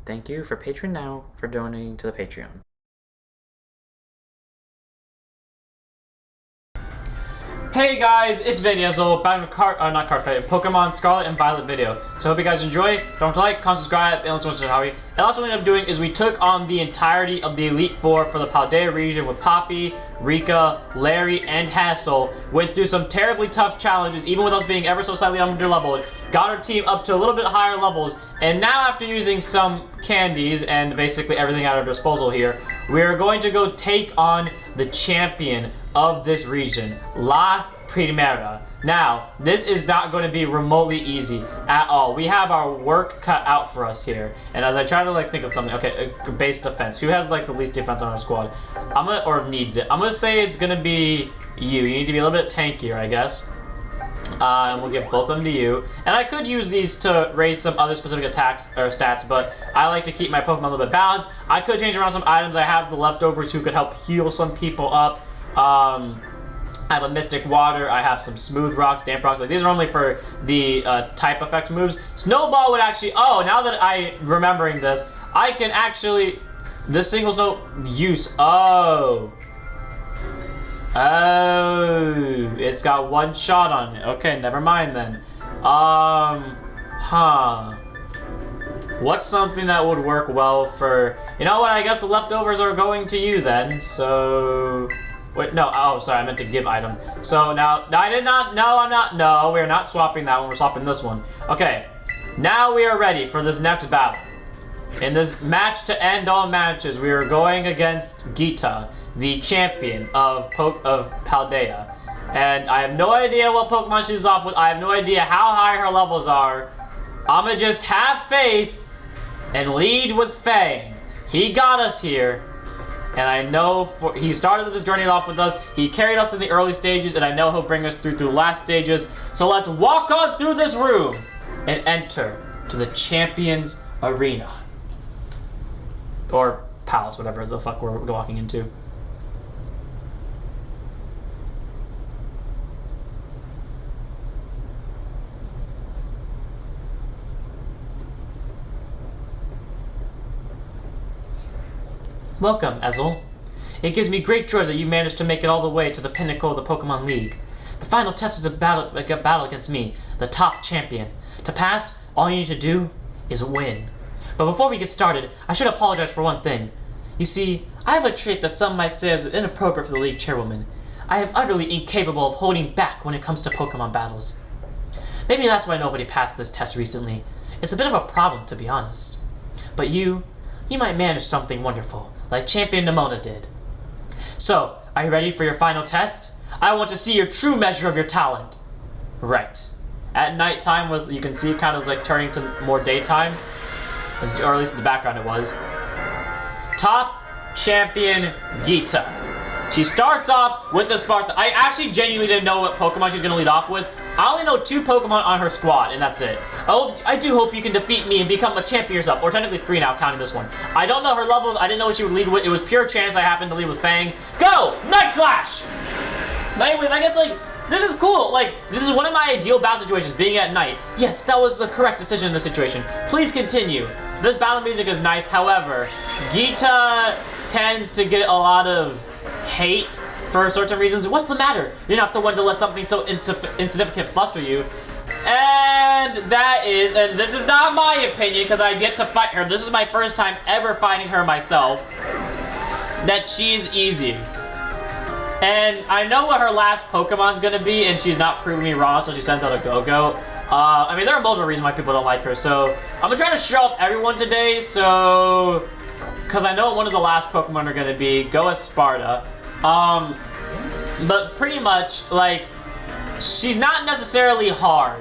Thank you for Patreon now for donating to the Patreon. Hey guys, it's Vaniazzle, back with Pokemon Scarlet and Violet video. So I hope you guys enjoy. Don't forget to like, comment, subscribe, and let's watch the Howie. And also what we ended up doing is we took on the entirety of the Elite Four for the Paldea region with Poppy, Rika, Larry, and Hassel. Went through some terribly tough challenges, even with us being ever so slightly underleveled. Got our team up to a little bit higher levels, and now after using some candies and basically everything at our disposal here, we are going to go take on the champion of this region, La Primera. Now, this is not going to be remotely easy at all. We have our work cut out for us here. And as I try to think of something, okay, base defense. Who has the least defense on our squad? Or needs it. I'm gonna say it's gonna be you. You need to be a little bit tankier, I guess. And we'll give both of them to you. And I could use these to raise some other specific attacks or stats, but I like to keep my Pokemon a little bit balanced. I could change around some items. I have the leftovers who could help heal some people up. I have a Mystic Water, I have some Smooth Rocks, Damp Rocks. These are only for the type effect moves. Snowball would actually, now that I'm remembering this, I can actually, this singles no use, it's got one shot on it. Okay, never mind then. What's something that would work well for, you know what, I guess the leftovers are going to you then, so... Wait, no, sorry, I meant to give item. So now, I did not, no, I'm not, no, we're not swapping that one, we're swapping this one. Okay, now we are ready for this next battle. In this match to end all matches, we are going against Gita, the champion of Paldea. And I have no idea what Pokemon she's off with, I have no idea how high her levels are. I'ma just have faith and lead with Fang. He got us here. And I know he started this journey off with us. He carried us in the early stages, and I know he'll bring us through the last stages. So let's walk on through this room and enter to the Champions Arena. Or Palace, whatever the fuck we're walking into. Welcome, Ezel. It gives me great joy that you managed to make it all the way to the pinnacle of the Pokemon League. The final test is a battle against me, the top champion. To pass, all you need to do is win. But before we get started, I should apologize for one thing. You see, I have a trait that some might say is inappropriate for the league chairwoman. I am utterly incapable of holding back when it comes to Pokemon battles. Maybe that's why nobody passed this test recently. It's a bit of a problem, to be honest. But you might manage something wonderful, like Champion Nimona did. So, are you ready for your final test? I want to see your true measure of your talent. Right. At nighttime, you can see kind of turning to more daytime, or at least in the background it was. Top Champion Gita. She starts off with the Sparta. I actually genuinely didn't know what Pokemon she's going to lead off with. I only know 2 Pokemon on her squad, and that's it. I do hope you can defeat me and become a champion yourself, or technically 3 now, counting this one. I don't know her levels. I didn't know what she would lead with. It was pure chance I happened to lead with Fang. Go! Night Slash! But anyways, I guess, this is cool. This is one of my ideal battle situations, being at night. Yes, that was the correct decision in this situation. Please continue. This battle music is nice. However, Gita tends to get a lot of hate for certain reasons. What's the matter? You're not the one to let something so insignificant fluster you. And this is not my opinion because I've yet to fight her. This is my first time ever fighting her myself. That she's easy. And I know what her last Pokemon's gonna be, and she's not proving me wrong, so she sends out a Go-Go. I mean, there are multiple reasons why people don't like her, so I'm gonna try to show off everyone today, so... Because I know one of the last Pokemon are gonna be Go as Sparta. But pretty much, she's not necessarily hard.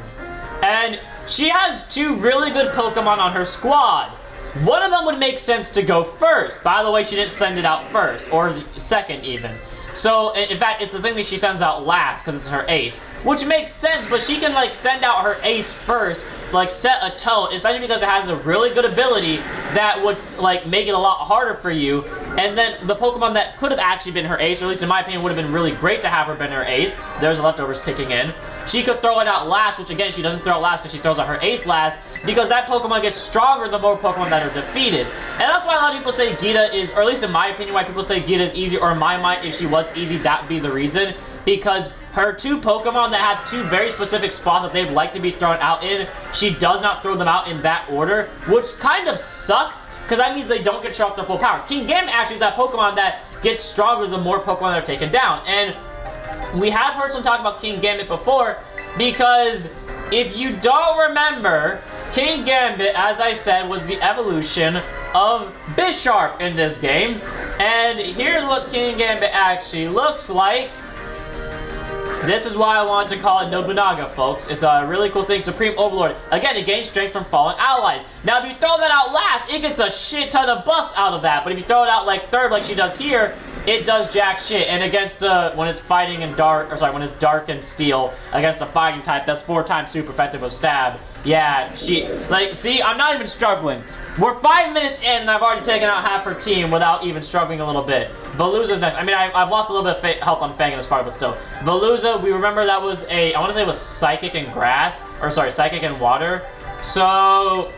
And she has 2 really good Pokemon on her squad. One of them would make sense to go first. By the way, she didn't send it out first, or second even. So, in fact, it's the thing that she sends out last, because it's her ace. Which makes sense, but she can, send out her ace first, set a tone, especially because it has a really good ability that would, make it a lot harder for you And then the Pokemon that could have actually been her ace, or at least in my opinion would have been really great to have her been her ace, there's the leftovers kicking in. She could throw it out last, which again, she doesn't throw it last because she throws out her ace last, because that Pokemon gets stronger the more Pokemon that are defeated. And that's why a lot of people say Gita is, or at least in my opinion, why people say Gita is easy, or in my mind, if she was easy, that would be the reason. Because her two Pokemon that have two very specific spots that they'd like to be thrown out in, she does not throw them out in that order, which kind of sucks, because that means they don't get shown up to full power. Kingambit actually is that Pokemon that gets stronger the more Pokemon that are taken down. And we have heard some talk about Kingambit before, because if you don't remember, Kingambit, as I said, was the evolution of Bisharp in this game. And here's what Kingambit actually looks like. This is why I wanted to call it Nobunaga, folks. It's a really cool thing. Supreme Overlord. Again, it gains strength from fallen allies. Now, if you throw that out last, it gets a shit ton of buffs out of that. But if you throw it out like third, like she does here, it does jack shit. And against when it's fighting in dark, or sorry, when it's dark and steel against a fighting type, that's 4 times super effective with stab. Yeah, see, I'm not even struggling. We're 5 minutes in, and I've already taken out half her team without even struggling a little bit. Veluza's next. I mean, I've lost a little bit of health on Fang in this part, but still. Veluza, we remember that was I want to say it was Psychic and Grass, or sorry, Psychic and Water. So,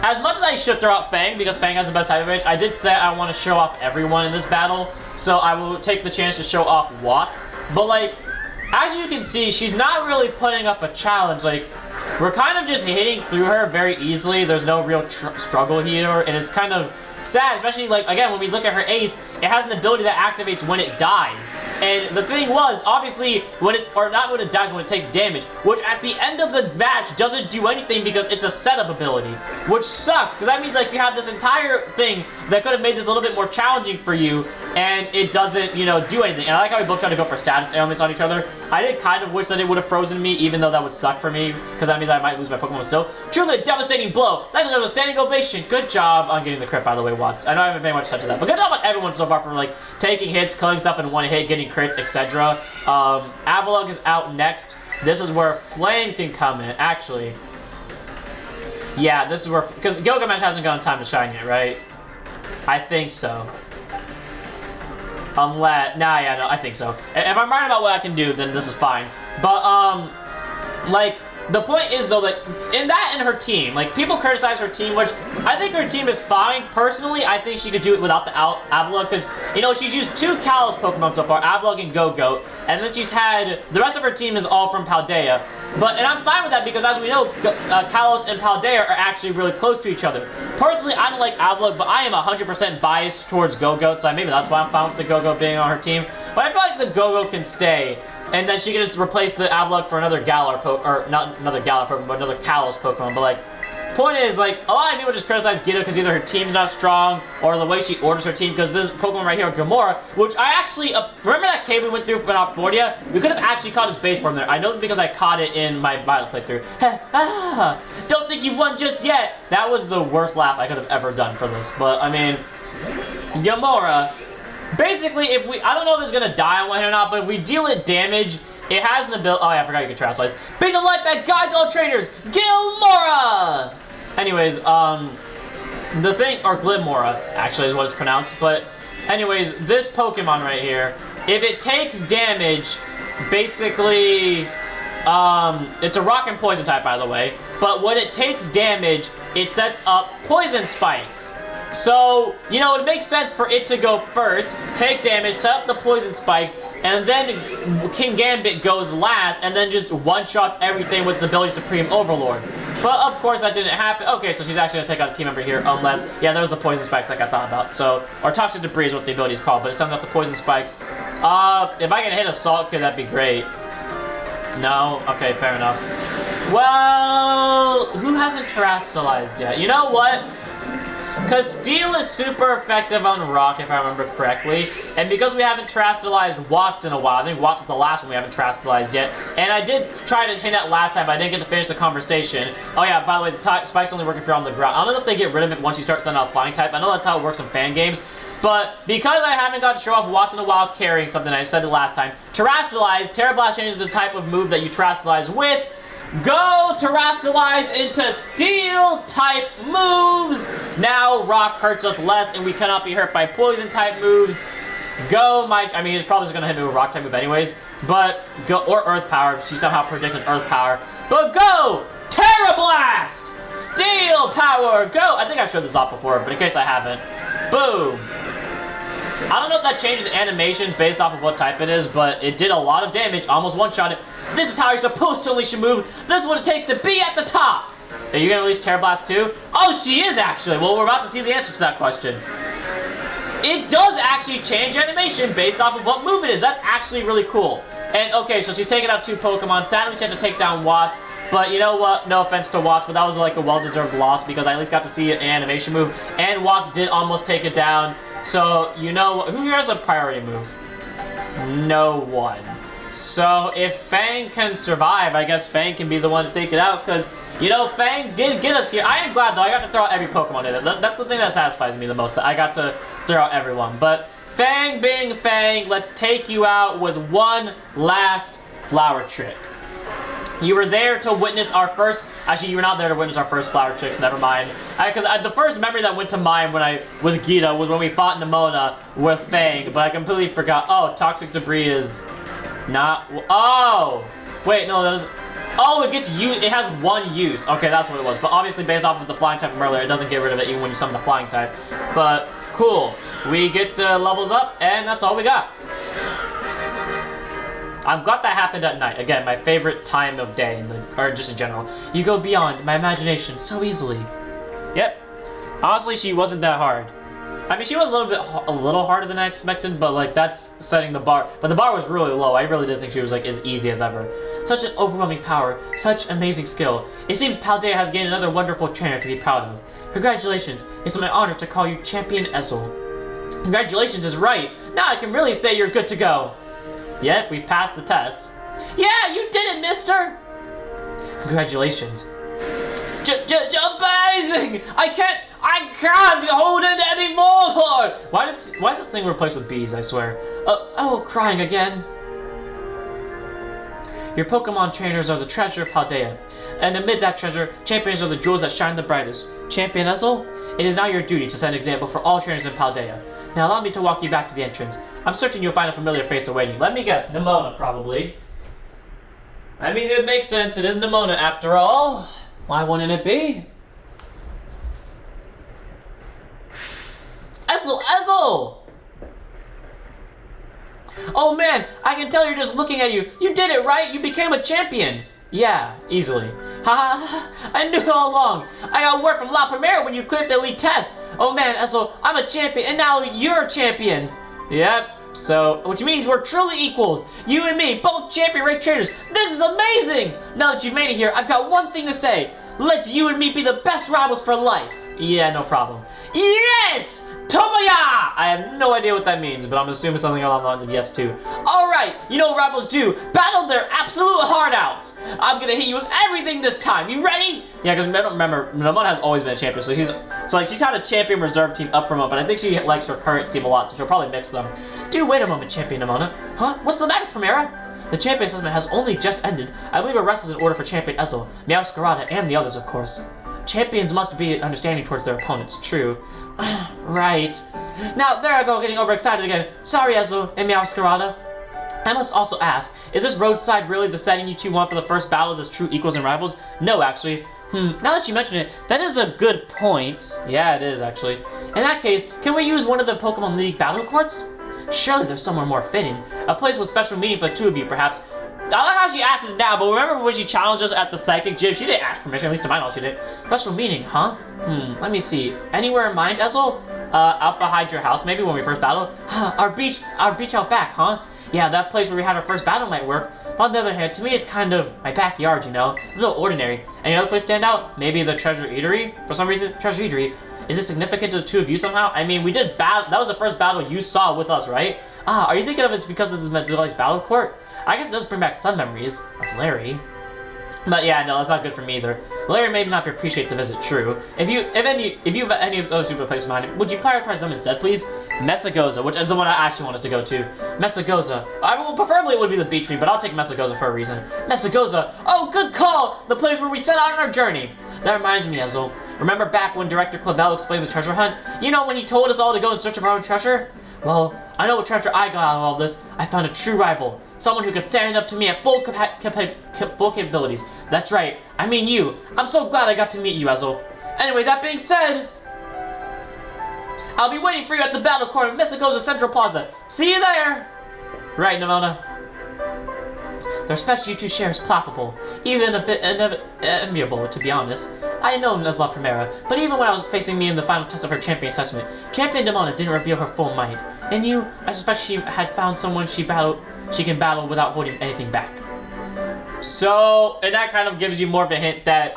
as much as I should throw out Fang, because Fang has the best type advantage, I did say I want to show off everyone in this battle, so I will take the chance to show off Watts. But, like, as you can see, she's not really putting up a challenge. Like, we're kind of just hitting through her very easily. There's no real struggle here, and it's kind of sad, especially, like, again, when we look at her ace, it has an ability that activates when it dies. And the thing was, obviously, when it's, or not when it dies, when it takes damage, which at the end of the match doesn't do anything because it's a setup ability, which sucks, because that means, like, you have this entire thing that could have made this a little bit more challenging for you, and it doesn't, you know, do anything. And I like how we both try to go for status ailments on each other. I did kind of wish that it would have frozen me, even though that would suck for me, because that means I might lose my Pokemon still. Truly a devastating blow. That deserves a standing ovation. Good job on getting the crit, by the way, Watts. I know I haven't paid much attention to that, but good job on everyone so far for, like, taking hits, killing stuff in one hit, getting crits, etc. Avalugg is out next. This is where Flame can come in, actually. Yeah, this is where, because Gilgamesh hasn't gotten time to shine yet, right? I think so. Unless, no, I think so. If I'm right about what I can do, then this is fine. But, like, the point is, though, that in that and her team, like, people criticize her team, which I think her team is fine. Personally, I think she could do it without the Avalugg, because, you know, she's used 2 Kalos Pokemon so far, Avalugg and Go-Goat, and then she's had, the rest of her team is all from Paldea. And I'm fine with that, because as we know, Kalos and Paldea are actually really close to each other. Personally, I don't like Avalugg, but I am 100% biased towards Go-Goat, so maybe that's why I'm fine with the Go-Goat being on her team. But I feel like the Go-Goat can stay, and then she can just replace the Avalugg for another Galar or not another Galar Pokemon, but another Kalos Pokemon. But, like, point is, like, a lot of people just criticize Gita because either her team's not strong or the way she orders her team, because this Pokemon right here, Gamora, which I actually, remember that cave we went through for Fordia? We could have actually caught his base form there. I know this because I caught it in my Violet playthrough. Don't think you've won just yet. That was the worst laugh I could have ever done for this. But, I mean, Gamora, basically, if we, I don't know if it's gonna die on one hit or not, but if we deal it damage, it has an ability. Oh yeah, I forgot you can Terastallize. Be the light that guides all trainers, Gilmora! Anyways, the thing, or Glimora, actually is what it's pronounced, but anyways, this Pokemon right here, if it takes damage, basically, it's a rock and poison type, by the way, but when it takes damage, it sets up poison spikes. So, you know, it makes sense for it to go first, take damage, set up the poison spikes, and then Kingambit goes last, and then just one-shots everything with its ability Supreme Overlord. But, of course, that didn't happen. Okay, so she's actually going to take out a team member here, unless, yeah, there's the poison spikes like I thought about. So, or Toxic Debris is what the ability is called, but it sends out the poison spikes. If I can hit Assault Kid, that'd be great. No? Okay, fair enough. Well, who hasn't Terastallized yet? You know what? Because Steel is super effective on Rock, if I remember correctly. And because we haven't Terastallized Watts in a while, I think Watts is the last one we haven't Terastallized yet. And I did try to hint at last time, but I didn't get to finish the conversation. Oh yeah, by the way, the spike's only work if you're on the ground. I don't know if they get rid of it once you start sending out Flying type. I know that's how it works in fan games. But because I haven't got to show off Watts in a while carrying something, I said it last time, Terastallize, Terra Blast changes the type of move that you Terastallize with. Go Terastallize into Steel-type moves! Now Rock hurts us less, and we cannot be hurt by Poison-type moves. Go, I mean, he's probably gonna hit me with Rock-type move anyways, but go, or Earth Power, if she somehow predicted Earth Power. But go! Terra Blast! Steel Power, go! I think I've showed this off before, but in case I haven't. Boom! I don't know if that changes animations based off of what type it is, but it did a lot of damage, almost one-shot it. This is how you're supposed to unleash a move. This is what it takes to be at the top. Are you gonna release Terra Blast too? Oh, she is actually. Well, we're about to see the answer to that question. It does actually change animation based off of what move it is. That's actually really cool. And okay, so she's taking out 2 Pokemon. Sadly, she had to take down Watts. But you know what? No offense to Watts, but that was like a well-deserved loss because I at least got to see an animation move. And Watts did almost take it down. So, you know, who here has a priority move? No one. So, if Fang can survive, I guess Fang can be the one to take it out, because, you know, Fang did get us here. I am glad, though, I got to throw out every Pokemon in it. That's the thing that satisfies me the most, that I got to throw out everyone. But, Fang being Fang, let's take you out with one last flower trick. You were there to witness our first... Actually, you were not there to witness our first flower tricks, never mind. Because the first memory that went to mind with Gita was when we fought Nimona with Fang, but I completely forgot. Oh, Toxic Debris is not... Oh! Wait, no, that is... Oh, it gets used. It has 1 use. Okay, that's what it was. But obviously, based off of the flying type from earlier, it doesn't get rid of it even when you summon the flying type. But, cool. We get the levels up, and that's all we got. I'm glad that happened at night. Again, my favorite time of day, or just in general. You go beyond my imagination so easily. Yep. Honestly, she wasn't that hard. I mean, she was a little harder than I expected, but like that's setting the bar. But the bar was really low. I really didn't think she was like as easy as ever. Such an overwhelming power, such amazing skill. It seems Paldea has gained another wonderful trainer to be proud of. Congratulations! It's my honor to call you Champion Ezel. Congratulations is right. Now I can really say you're good to go. Yep, we've passed the test. Yeah, you did it, mister! Congratulations. Amazing! I can't hold it anymore! Why is this thing replaced with bees, I swear? Oh, crying again. Your Pokemon trainers are the treasure of Paldea. And amid that treasure, champions are the jewels that shine the brightest. Champion Ezel, it is now your duty to set an example for all trainers in Paldea. Now allow me to walk you back to the entrance. I'm certain you'll find a familiar face awaiting. Let me guess, Nimona, probably. I mean, it makes sense. It is Nimona, after all. Why wouldn't it be? Ezel! Oh man, I can tell you're just looking at you. You did it, right? You became a champion. Yeah, easily. Haha, I knew it all along. I got word from La Primera when you cleared the elite test. Oh man, Ezel, I'm a champion, and now you're a champion. Yep, so, which means we're truly equals. You and me, both champion rank trainers. This is amazing! Now that you've made it here, I've got one thing to say. Let's you and me be the best rivals for life. Yeah, no problem. Yes! Tomoya! I have no idea what that means, but I'm assuming something along the lines of yes too. Alright, you know what rivals do. Battle their absolute heart outs. I'm gonna hit you with everything this time. You ready? Yeah, because remember, Nimona has always been a champion, so she's had a champion reserve team up from up, but I think she likes her current team a lot, so she'll probably mix them. Dude, wait a moment, Champion Nimona. Huh? What's the matter, Primera? The champion assessment has only just ended. I believe a rest is in order for Champion Ezel, Meowscarada, and the others, of course. Champions must be understanding towards their opponents, true. Right. Now, there I go, getting overexcited again. Sorry, Ezel and Meowscarada. I must also ask, is this roadside really the setting you two want for the first battles as true equals and rivals? No, actually. Now that you mention it, that is a good point. Yeah, it is, actually. In that case, can we use one of the Pokemon League battle courts? Surely there's somewhere more fitting. A place with special meaning for the two of you, perhaps. I like how she asked us now, but remember when she challenged us at the Psychic Gym? She didn't ask permission, at least to my knowledge she did. Special meaning, huh? Let me see. Anywhere in mind, Ezel? Out behind your house, maybe when we first battled? Our beach out back, huh? Yeah, that place where we had our first battle might work. But on the other hand, to me it's kind of my backyard, you know? A little ordinary. Any other place stand out? Maybe the Treasure Eatery? For some reason, Treasure Eatery. Is it significant to the two of you somehow? I mean, we did battle. That was the first battle you saw with us, right? Are you thinking of it's because of the device battle court? I guess it does bring back some memories of Larry. But yeah, no, that's not good for me either. Larry may not appreciate the visit, true. If you have any of those super places in mind, would you prioritize them instead, please? Messagoza, which is the one I actually wanted to go to. Messagoza. Preferably it would be the beach for me, but I'll take Messagoza for a reason. Messagoza. Oh, good call! The place where we set out on our journey. That reminds me, Ezel. Remember back when Director Clavel explained the treasure hunt? You know, when he told us all to go in search of our own treasure? Well, I know what treasure I got out of all this. I found a true rival. Someone who could stand up to me at full capabilities. That's right, I mean you. I'm so glad I got to meet you, Ezel. Anyway, that being said, I'll be waiting for you at the battle court of Messagoza Central Plaza. See you there! Right, Nimona? The respect you two share is palpable, even a bit enviable, to be honest. I know Nuzla Primera, but even when I was facing me in the final test of her champion assessment, Champion Nimona didn't reveal her full might. And you, I suspect she had found someone she can battle without holding anything back. So, and that kind of gives you more of a hint that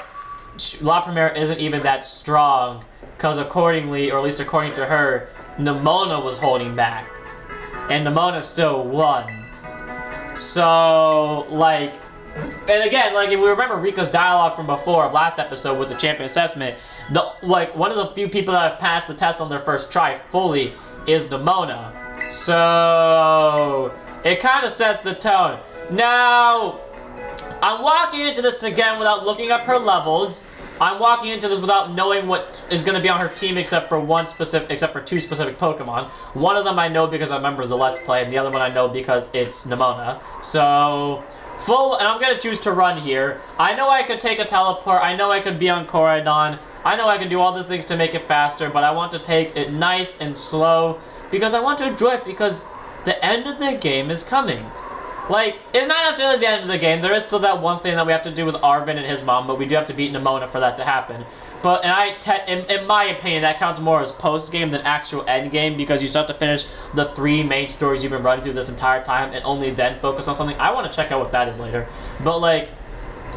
La Primera isn't even that strong, because accordingly, or at least according to her, Nimona was holding back. And Nimona still won. So, like, and again, like, if we remember Rika's dialogue from before, of last episode with the champion assessment, one of the few people that have passed the test on their first try fully is Nimona. So, it kind of sets the tone. Now, I'm walking into this again without looking up her levels. I'm walking into this without knowing what is going to be on her team except for two specific Pokemon. One of them I know because I remember the Let's Play, and the other one I know because it's Nimona. So, and I'm going to choose to run here. I know I could take a teleport. I know I could be on Koraidon. I know I can do all the things to make it faster, but I want to take it nice and slow because I want to enjoy it because the end of the game is coming. Like, it's not necessarily the end of the game. There is still that one thing that we have to do with Arvin and his mom, but we do have to beat Nimona for that to happen. But in my opinion, that counts more as post-game than actual end-game because you still have to finish the 3 main stories you've been running through this entire time and only then focus on something. I want to check out what that is later. But, like,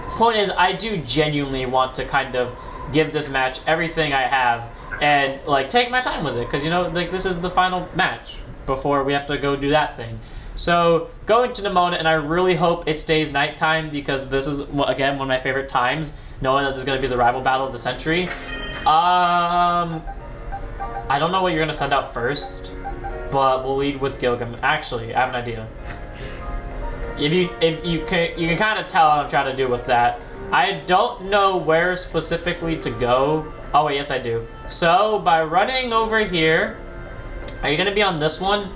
point is, I do genuinely want to kind of give this match everything I have and, like, take my time with it because, you know, like, this is the final match before we have to go do that thing. So, going to Nimona, and I really hope it stays nighttime because this is, again, one of my favorite times, knowing that there's going to be the rival battle of the century. I don't know what you're going to send out first, but we'll lead with Gilgam. Actually, I have an idea. You can kind of tell what I'm trying to do with that. I don't know where specifically to go. Oh, wait, yes, I do. So, by running over here, are you going to be on this one?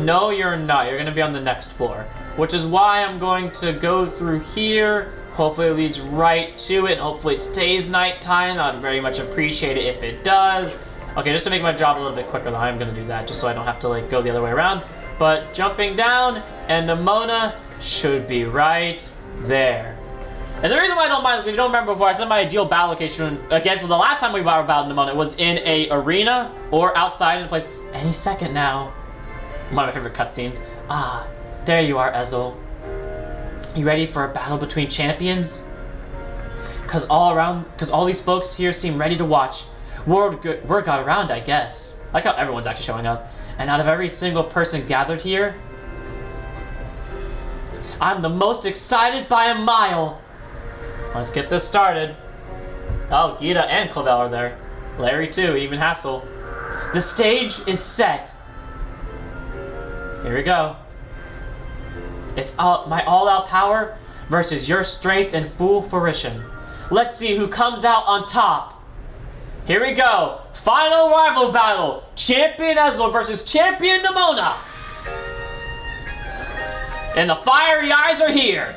No, you're not. You're going to be on the next floor, which is why I'm going to go through here. Hopefully it leads right to it. Hopefully it stays nighttime. I'd very much appreciate it if it does. Okay, just to make my job a little bit quicker, though, I'm going to do that just so I don't have to, like, go the other way around. But jumping down, and Nimona should be right there. And the reason why I don't mind, if you don't remember before, I said my ideal battle location, again, so the last time we battled Nimona was in a arena or outside in a place any second now. One of my favorite cutscenes. Ah, there you are, Ezel. You ready for a battle between champions? Cause all these folks here seem ready to watch. Word got around, I guess. I like how everyone's actually showing up. And out of every single person gathered here, I'm the most excited by a mile. Let's get this started. Oh, Gita and Clavel are there. Larry too, even Hassel. The stage is set. Here we go. It's my all-out power versus your strength and full fruition. Let's see who comes out on top. Here we go. Final rival battle. Champion Ezel versus Champion Nimona. And the fiery eyes are here.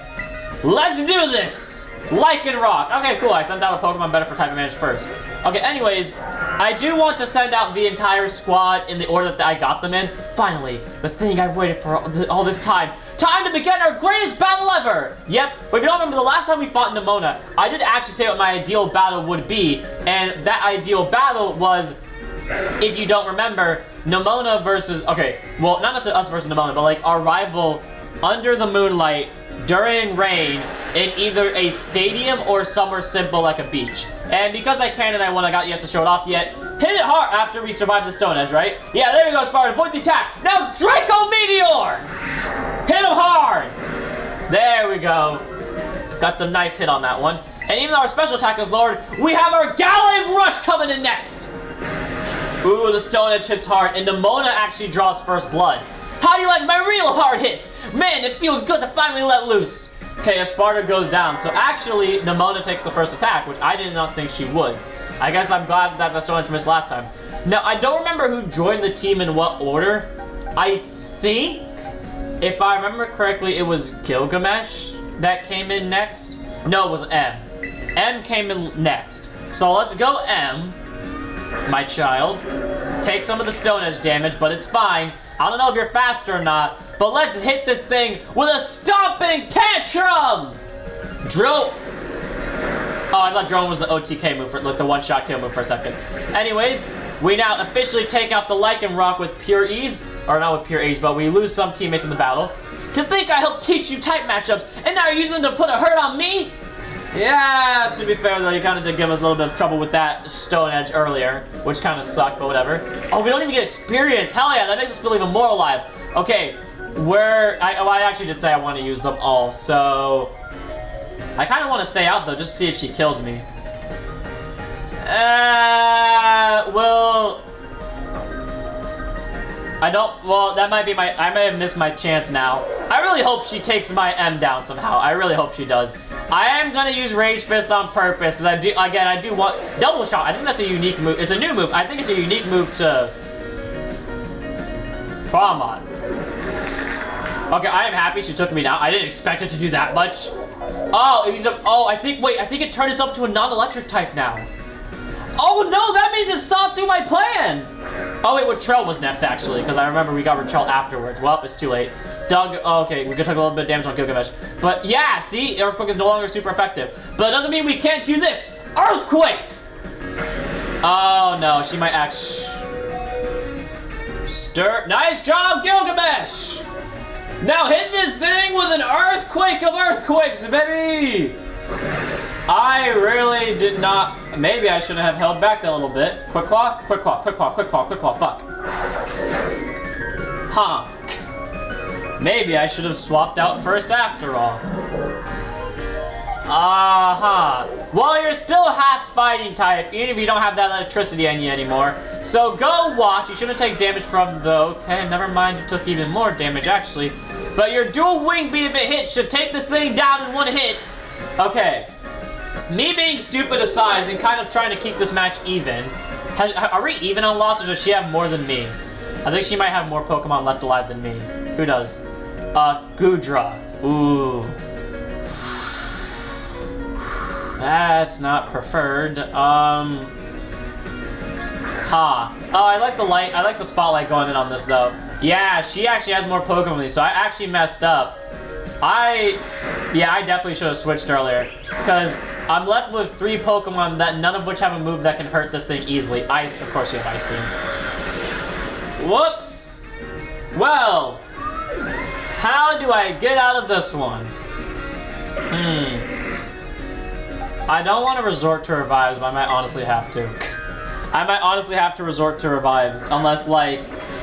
Let's do this. Like and rock. Okay, cool. I sent out a Pokemon better for type advantage first. Okay, anyways, I do want to send out the entire squad in the order that I got them in. Finally, the thing I've waited for all this time. Time to begin our greatest battle ever! Yep, but if you don't remember, the last time we fought Nimona, I did actually say what my ideal battle would be, and that ideal battle was, if you don't remember, Nimona versus, okay, well, not necessarily us versus Nimona, but like our rival under the moonlight during rain in either a stadium or somewhere simple like a beach. And because I can and I want, I got yet to show it off yet, hit it hard after we survive the Stone Edge, right? Yeah, there you go, Spartan. Avoid the attack. Now Draco Meteor! Hit him hard! There we go. Got some nice hit on that one. And even though our special attack is lowered, we have our Gallade Rush coming in next. Ooh, the Stone Edge hits hard, and Nemona actually draws first blood. How do you like my real hard hits? Man, it feels good to finally let loose. Okay, a Sparta goes down, so actually, Nemona takes the first attack, which I did not think she would. I guess I'm glad that the Stone Edge missed last time. Now, I don't remember who joined the team in what order. I think, if I remember correctly, it was Gilgamesh that came in next. No, it was M. M came in next. So let's go M, my child. Take some of the Stone Edge damage, but it's fine. I don't know if you're faster or not, but let's hit this thing with a Stomping Tantrum! Drill. Oh, I thought Drone was the OTK move, for like the one-shot kill move for a second. Anyways, we now officially take out the Lycanroc with pure ease. Or not with pure ease, but we lose some teammates in the battle. To think I helped teach you type matchups, and now you're using them to put a hurt on me? Yeah, to be fair though, you kind of did give us a little bit of trouble with that Stone Edge earlier, which kind of sucked, but whatever. Oh, we don't even get experience. Hell yeah, that makes us feel even more alive. Okay, I actually did say I want to use them all, so I kind of want to stay out though, just to see if she kills me. Well, that might be I may have missed my chance now. I really hope she takes my M down somehow. I really hope she does. I am gonna use Rage Fist on purpose, because I do want Double Shot. I think that's a unique move. It's a new move. I think it's a unique move to Pokémon. Okay, I am happy she took me down. I didn't expect it to do that much. Oh, I think it turned itself to a non-electric type now. Oh no, that means it saw through my plan! Oh wait, Trail was next actually, because I remember we got Trail afterwards. Well, it's too late. Doug, okay, we could take a little bit of damage on Gilgamesh. But yeah, see, Earthquake is no longer super effective. But it doesn't mean we can't do this! Earthquake! Oh no, she might Nice job, Gilgamesh! Now hit this thing with an Earthquake of Earthquakes, baby! I really did not. Maybe I should have held back that a little bit. Quick Claw, Quick Claw, Quick Claw, Quick Claw, Quick Claw, fuck. Huh. Maybe I should have swapped out first after all. Well, you're still half fighting type, even if you don't have that electricity on you anymore. So go watch. You shouldn't take damage from the. Okay, never mind. You took even more damage actually. But your dual wing beat, if it hits, should take this thing down in one hit. Okay. Me being stupid aside and kind of trying to keep this match even. Are we even on losses, or does she have more than me? I think she might have more Pokemon left alive than me. Who does? Goodra. Ooh. That's not preferred. Oh, I like the light. I like the spotlight going in on this, though. Yeah, she actually has more Pokemon than me, so I actually messed up. I definitely should have switched earlier, because I'm left with 3 Pokemon that none of which have a move that can hurt this thing easily. Ice, of course you have Ice Beam. Whoops! Well, how do I get out of this one? I don't want to resort to revives, but I might honestly have to. I might honestly have to resort to revives, unless like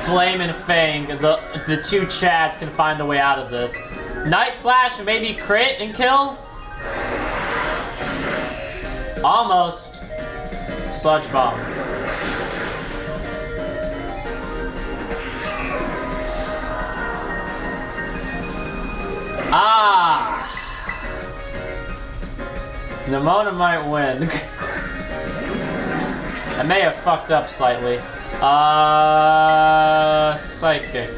Flame and Fang, the 2 Chads can find a way out of this. Night Slash, maybe crit and kill? Almost. Sludge Bomb. Nemona might win. I may have fucked up slightly. Psychic.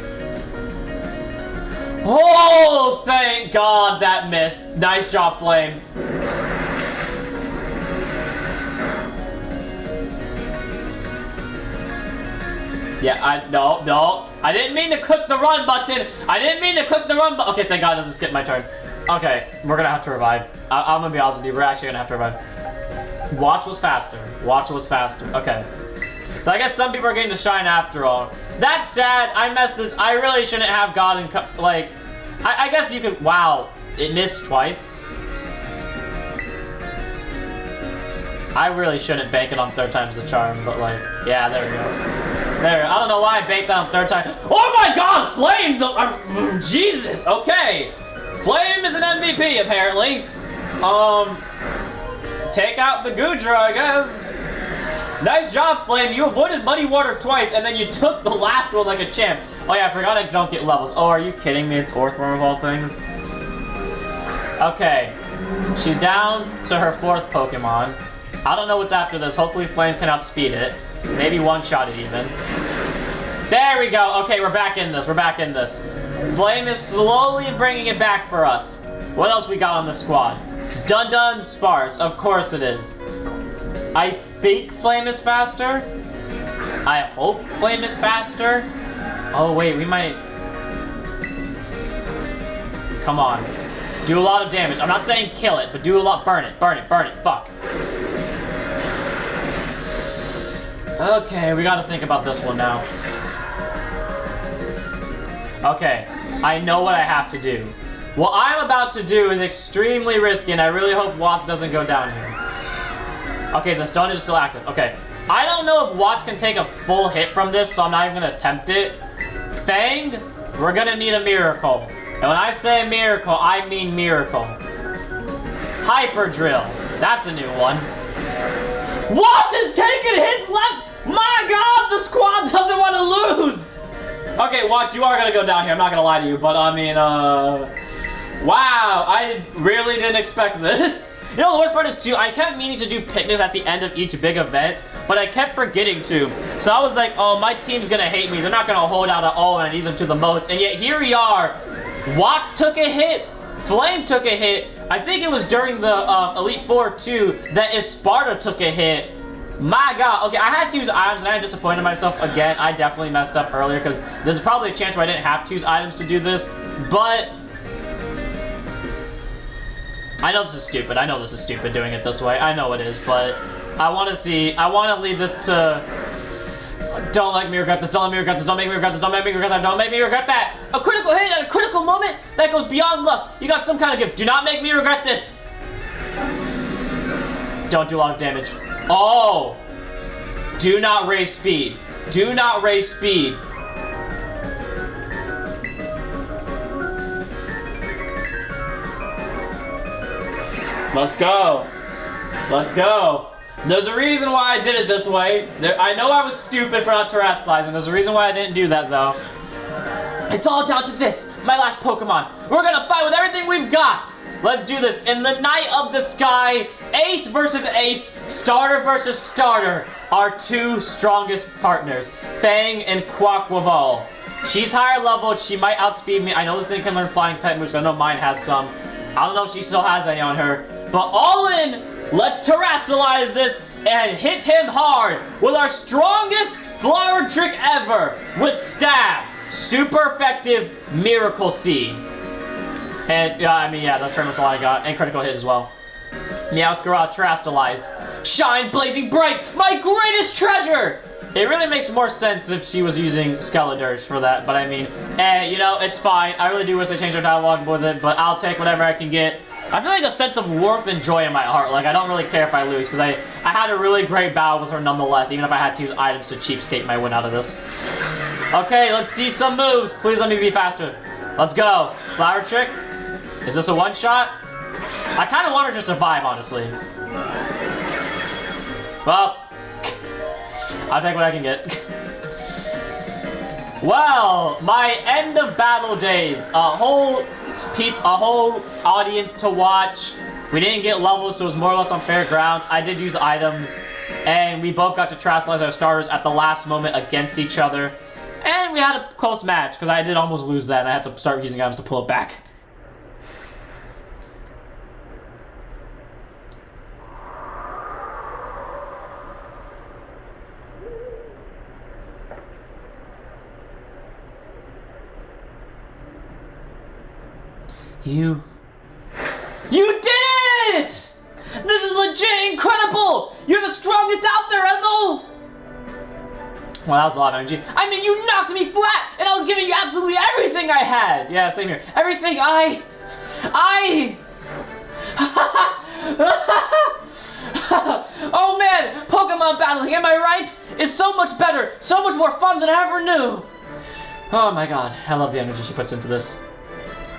Oh, thank God that missed. Nice job, Flame. Yeah, no. I didn't mean to click the run button. Okay, thank God, doesn't skip my turn. Okay, we're gonna have to revive. I'm gonna be honest with you, we're actually gonna have to revive. Watch was faster. Okay. So I guess some people are getting to shine after all. That's sad. I messed this. I really shouldn't have gotten, like, I guess you could, wow. It missed twice. I really shouldn't bank it on 3rd time's the charm, but like, yeah, there we go. There, I don't know why I banked that on 3rd time. Oh my God, Flame! Jesus, okay. Flame is an MVP, apparently. Take out the Goodra, I guess. Nice job, Flame. You avoided Muddy Water twice, and then you took the last one like a champ. Oh yeah, I forgot I don't get levels. Oh, are you kidding me? It's Orthworm of all things. Okay. She's down to her 4th Pokemon. I don't know what's after this. Hopefully Flame can outspeed it. Maybe one-shot it even. There we go. Okay, we're back in this. We're back in this. Flame is slowly bringing it back for us. What else we got on the squad? Dun Sparse. Of course it is. I think Flame is faster. I hope Flame is faster. Oh, wait. We might... Come on. Do a lot of damage. I'm not saying kill it, but do a lot. Burn it. Burn it. Burn it. Fuck. Okay, we gotta think about this one now. Okay, I know what I have to do. What I'm about to do is extremely risky, and I really hope Watts doesn't go down here. Okay, the stun is still active. Okay, I don't know if Watts can take a full hit from this, so I'm not even gonna attempt it. Fang, we're gonna need a miracle. And when I say miracle, I mean miracle. Hyper Drill, that's a new one. Watts is taking hits left! My god, the squad doesn't want to lose! Okay, Watts, you are gonna go down here, I'm not gonna lie to you, but I mean, wow, I really didn't expect this. You know, the worst part is, too, I kept meaning to do picnics at the end of each big event, but I kept forgetting to. So I was like, oh, my team's gonna hate me. They're not gonna hold out at all, and I need them to the most. And yet, here we are. Watts took a hit. Flame took a hit. I think it was during the Elite Four, too, that Esparta took a hit. My god. Okay, I had to use items, and I disappointed myself again. I definitely messed up earlier, because there's probably a chance where I didn't have to use items to do this, but... I know this is stupid. I know this is stupid doing it this way. I know it is, but I want to see. I want to leave this to... Don't let me regret this. Don't let me regret this. Don't make me regret this. Don't make me regret that. Don't make me regret that. A critical hit at a critical moment that goes beyond luck. You got some kind of gift. Do not make me regret this. Don't do a lot of damage. Oh! Do not raise speed. Do not raise speed. Let's go. Let's go. There's a reason why I did it this way. I know I was stupid for not terrestrializing. There's a reason why I didn't do that, though. It's all down to this, my last Pokemon. We're gonna fight with everything we've got. Let's do this. In the night of the sky, Ace versus Ace, starter versus starter, our two strongest partners, Fang and Quaquaval. She's higher leveled. She might outspeed me. I know this thing can learn flying type moves. I know mine has some. I don't know if she still has any on her. But all in, let's terrestrialize this and hit him hard with our strongest flower trick ever with Stab. Super effective Miracle Seed. And, I mean, yeah, that's pretty much all I got. And critical hit as well. Meowscarada terrestrialized. Shine blazing bright, my greatest treasure! It really makes more sense if she was using Skeledirge for that, but I mean, you know, it's fine. I really do wish they changed their dialogue with it, but I'll take whatever I can get. I feel like a sense of warmth and joy in my heart. Like, I don't really care if I lose, because I had a really great battle with her nonetheless, even if I had to use items to cheapskate my win out of this. Okay, let's see some moves. Please let me be faster. Let's go. Flower Trick. Is this a one-shot? I kind of want her to survive, honestly. Well, I'll take what I can get. Well, my end of battle days. A whole audience to watch. We didn't get levels, so it was more or less on fair grounds. I did use items, and we both got to terrestrialize our starters at the last moment against each other. And we had a close match, because I did almost lose that, and I had to start using items to pull it back. You did it! This is legit incredible! You're the strongest out there, Ezel! Well, that was a lot of energy. I mean, you knocked me flat, and I was giving you absolutely everything I had! Yeah, same here. Everything oh man, Pokemon battling, am I right? Is so much better, so much more fun than I ever knew! Oh my god, I love the energy she puts into this.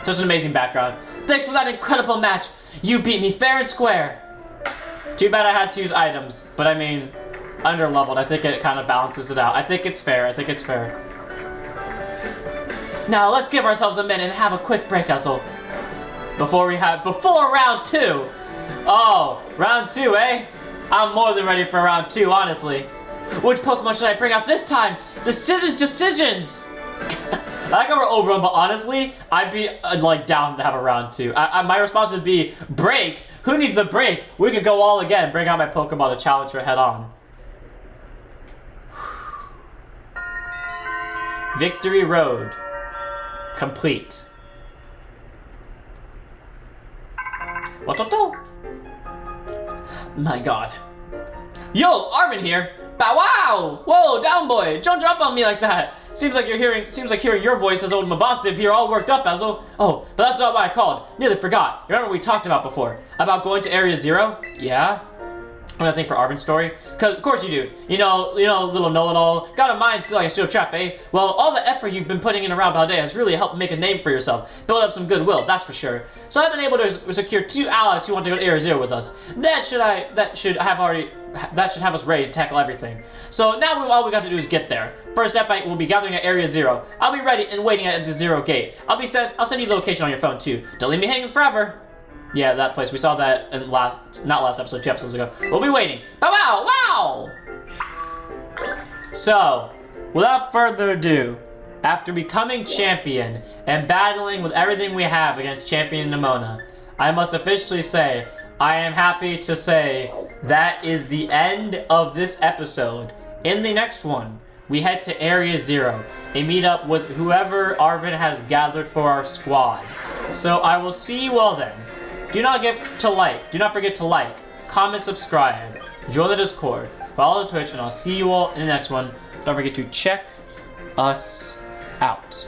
Such an amazing background. Thanks for that incredible match. You beat me fair and square. Too bad I had to use items, but I mean, under-leveled. I think it kind of balances it out. I think it's fair. I think it's fair. Now, let's give ourselves a minute and have a quick break, Ezel. Before round 2. Oh, round 2, eh? I'm more than ready for round 2, honestly. Which Pokemon should I bring out this time? Decisions! I like how we're over them, but honestly, I'd be like down to have a round 2. My response would be, break? Who needs a break? We could go all again. Bring out my Pokemon to challenge her head on. Victory Road. Complete. What? My god. Yo, Arvin here. Bow wow! Whoa, down boy! Don't jump on me like that! Seems like hearing your voice has old Mabasta if you're all worked up, Ezel. Oh, but that's not why I called. Nearly forgot. You remember what we talked about before? About going to Area 0? Yeah? Another thing for Arvin's story? Cause of course you do. You know, little know-it-all. Got a mind still like a steel trap, eh? Well, all the effort you've been putting in around Paldea has really helped make a name for yourself. Build up some goodwill, that's for sure. So I've been able to secure 2 allies who want to go to Area 0 with us. That should have us ready to tackle everything. So now all we got to do is get there. First step, we'll be gathering at Area 0. I'll be ready and waiting at the 0 gate. I'll send you the location on your phone too. Don't leave me hanging forever. Yeah, that place. We saw that in not last episode, 2 episodes ago. We'll be waiting. Bow wow! Wow! So, without further ado, after becoming champion and battling with everything we have against Champion Nemona, I must officially say, I am happy to say that is the end of this episode. In the next one, we head to Area 0 and meet up with whoever Arvin has gathered for our squad. So I will see you all then. Do not forget to like, comment, subscribe, join the Discord, follow the Twitch, and I'll see you all in the next one. Don't forget to check us out.